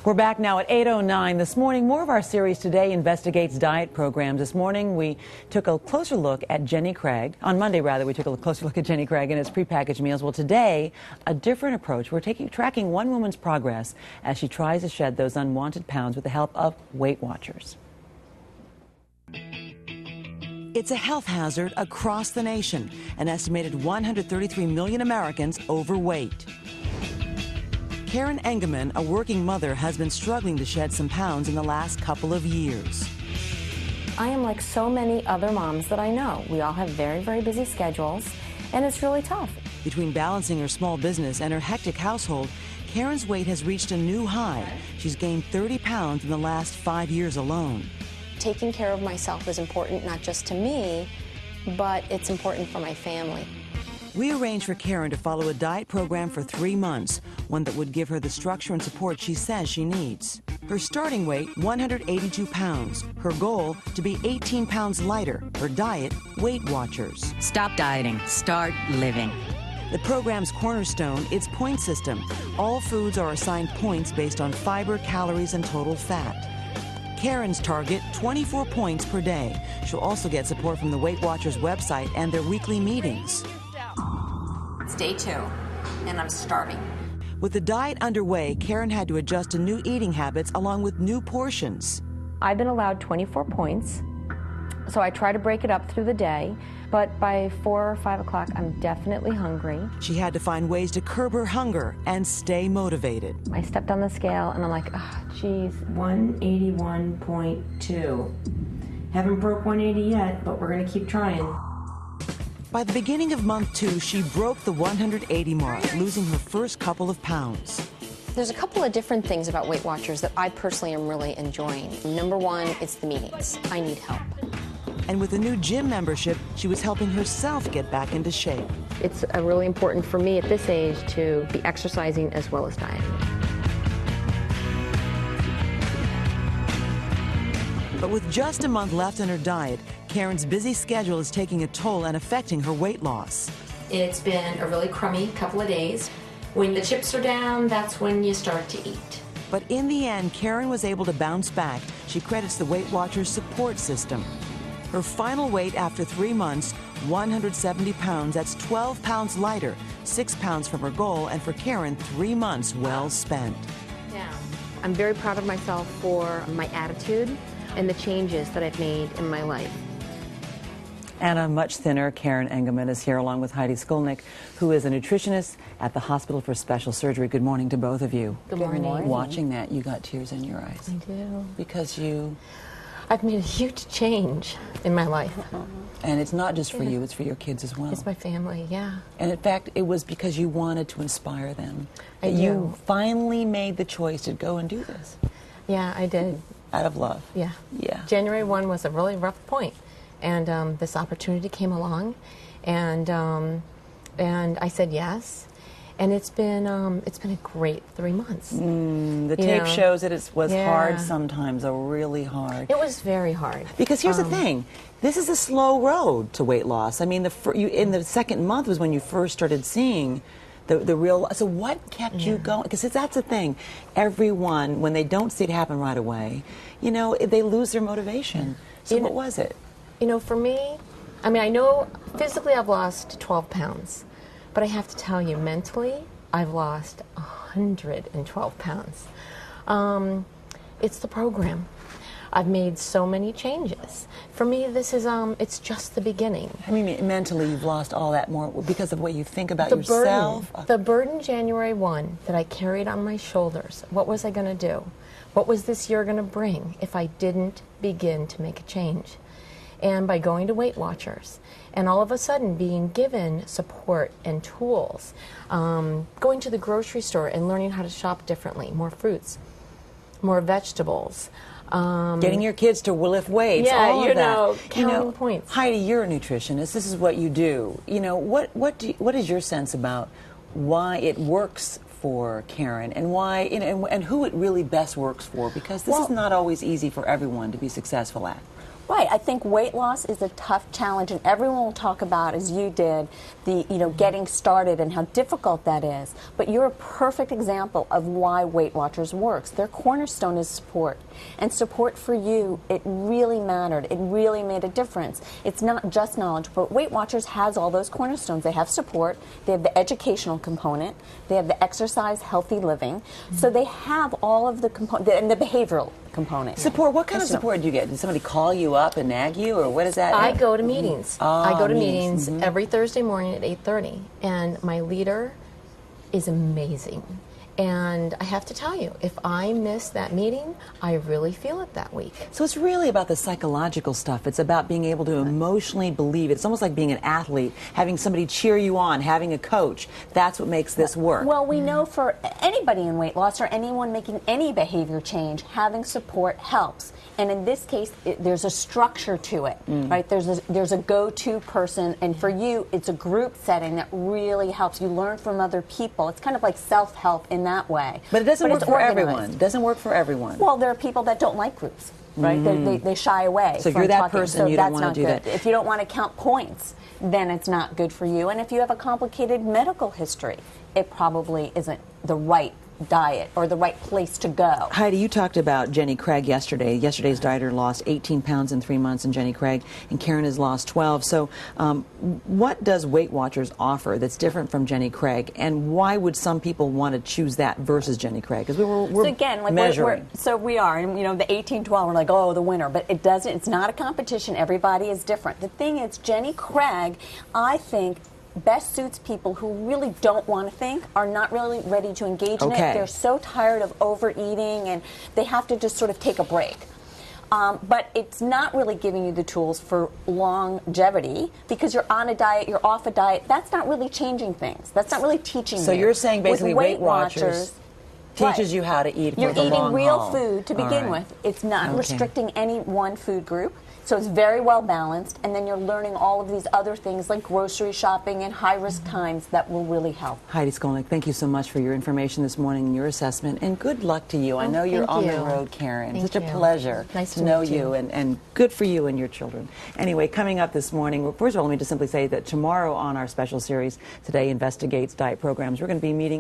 We're back now at 8:09 this morning. More of our series today investigates diet programs. This morning we took a closer look at Jenny Craig. On Monday, rather, we took a closer look at Jenny Craig and its prepackaged meals. Well, today, a different approach. We're tracking one woman's progress as she tries to shed those unwanted pounds with the help of Weight Watchers. It's a health hazard across the nation. An estimated 133 million Americans overweight. Karen Engelman, a working mother, has been struggling to shed some pounds in the last couple of years. I am like so many other moms that I know. We all have very, very busy schedules, and it's really tough. Between balancing her small business and her hectic household, Karen's weight has reached a new high. She's gained 30 pounds in the last 5 years alone. Taking care of myself is important not just to me, but it's important for my family. We arranged for Karen to follow a diet program for 3 months, one that would give her the structure and support she says she needs. Her starting weight, 182 pounds. Her goal, to be 18 pounds lighter. Her diet, Weight Watchers. Stop dieting. Start living. The program's cornerstone, its point system. All foods are assigned points based on fiber, calories, and total fat. Karen's target, 24 points per day. She'll also get support from the Weight Watchers website and their weekly meetings. It's day 2, and I'm starving. With the diet underway, Karen had to adjust to new eating habits along with new portions. I've been allowed 24 points, so I try to break it up through the day, but by 4 or 5 o'clock, I'm definitely hungry. She had to find ways to curb her hunger and stay motivated. I stepped on the scale, and I'm like, oh, geez. 181.2. Haven't broke 180 yet, but we're going to keep trying. By the beginning of month 2, she broke the 180 mark, losing her first couple of pounds. There's a couple of different things about Weight Watchers that I personally am really enjoying. Number one, it's the meetings. I need help. And with a new gym membership, she was helping herself get back into shape. It's really important for me at this age to be exercising as well as dieting. But with just a month left on her diet, Karen's busy schedule is taking a toll and affecting her weight loss. It's been a really crummy couple of days. When the chips are down, that's when you start to eat. But in the end, Karen was able to bounce back. She credits the Weight Watchers support system. Her final weight after 3 months, 170 pounds. That's 12 pounds lighter, 6 pounds from her goal, and for Karen, 3 months well spent. Yeah. I'm very proud of myself for my attitude and the changes that I've made in my life. And a much thinner Karen Engelman is here along with Heidi Skolnik, who is a nutritionist at the Hospital for Special Surgery. Good morning to both of you. Good morning. Watching that, you got tears in your eyes. I do. Because I've made a huge change in my life. And it's not just for you, it's for your kids as well. It's my family, yeah. And in fact, it was because you wanted to inspire them. I do. You finally made the choice to go and do this. Yeah, I did. Out of love. Yeah. Yeah. January 1 was a really rough point. And this opportunity came along, and I said yes, and it's been a great 3 months. The tape shows that it was hard sometimes, really hard. It was very hard. Because here's the thing, this is a slow road to weight loss. I mean, in the second month was when you first started seeing the real. So what kept you going? Because that's the thing. Everyone, when they don't see it happen right away, they lose their motivation. So what was it? For me, I mean, I know physically I've lost 12 pounds, but I have to tell you, mentally, I've lost 112 pounds. It's the program. I've made so many changes. For me, this is, it's just the beginning. I mean, mentally, you've lost all that more because of what you think about yourself? The burden January 1 that I carried on my shoulders, what was I going to do? What was this year going to bring if I didn't begin to make a change? And by going to Weight Watchers, and all of a sudden being given support and tools, going to the grocery store and learning how to shop differently, more fruits, more vegetables. Getting your kids to lift weights, all of that. Counting points. Heidi, you're a nutritionist. This is what you do. What is your sense about why it works for Karen and why, and who it really best works for? Because this is not always easy for everyone to be successful at. Right. I think weight loss is a tough challenge, and everyone will talk about, as you did, the getting started and how difficult that is. But you're a perfect example of why Weight Watchers works. Their cornerstone is support, and support for you, it really mattered. It really made a difference. It's not just knowledge, but Weight Watchers has all those cornerstones. They have support, they have the educational component, they have the exercise, healthy living. So they have all of the components, and the behavioral component. Support, what kind of support do you get? Did somebody call you up and nag you, or what is that? I go to meetings. I go to meetings Mm-hmm. every Thursday morning at 8:30, and my leader is amazing. And I have to tell you, if I miss that meeting, I really feel it that week. So it's really about the psychological stuff. It's about being able to emotionally believe it. It's almost like being an athlete, having somebody cheer you on, having a coach. That's what makes this work. Well, we know for anybody in weight loss or anyone making any behavior change, having support helps. And in this case, there's a structure to it, right? There's a go-to person, and for you, it's a group setting that really helps. You learn from other people. It's kind of like self-help in that way. But it doesn't work it's for organized. everyone. It doesn't work for everyone. Well, there are people that don't like groups, right? They shy away. So if from you're that talking. person, So you don't that's want to not do good. that. If you don't want to count points, then it's not good for you. And if you have a complicated medical history, it probably isn't the right diet or the right place to go. Heidi, you talked about Jenny Craig yesterday. Yesterday's dieter lost 18 pounds in 3 months, and Jenny Craig and Karen has lost 12. So what does Weight Watchers offer that's different from Jenny Craig, and why would some people want to choose that versus Jenny Craig? Because we're so again, like measuring. so we are, and the 18-12, we're like, oh, the winner, but it doesn't. It's not a competition. Everybody is different. The thing is, Jenny Craig, I think, best suits people who really don't want to think, are not really ready to engage in it. They're so tired of overeating, and they have to just sort of take a break. But it's not really giving you the tools for longevity, because you're on a diet, you're off a diet. That's not really changing things. That's not really teaching you. So you're saying basically With Weight Watchers teaches you how to eat for You're the long haul. eating real food to begin with. It's not restricting any one food group. So it's very well balanced, and then you're learning all of these other things like grocery shopping and high-risk times that will really help. Heidi Skolnik, thank you so much for your information this morning and your assessment, and good luck to you. I know you're on the road, Karen. Thank Such you. a pleasure Nice to to know meet you, you. and good for you and your children. Anyway, coming up this morning, well, first of all, let me just simply say that tomorrow on our special series, Today Investigates Diet Programs, we're going to be meeting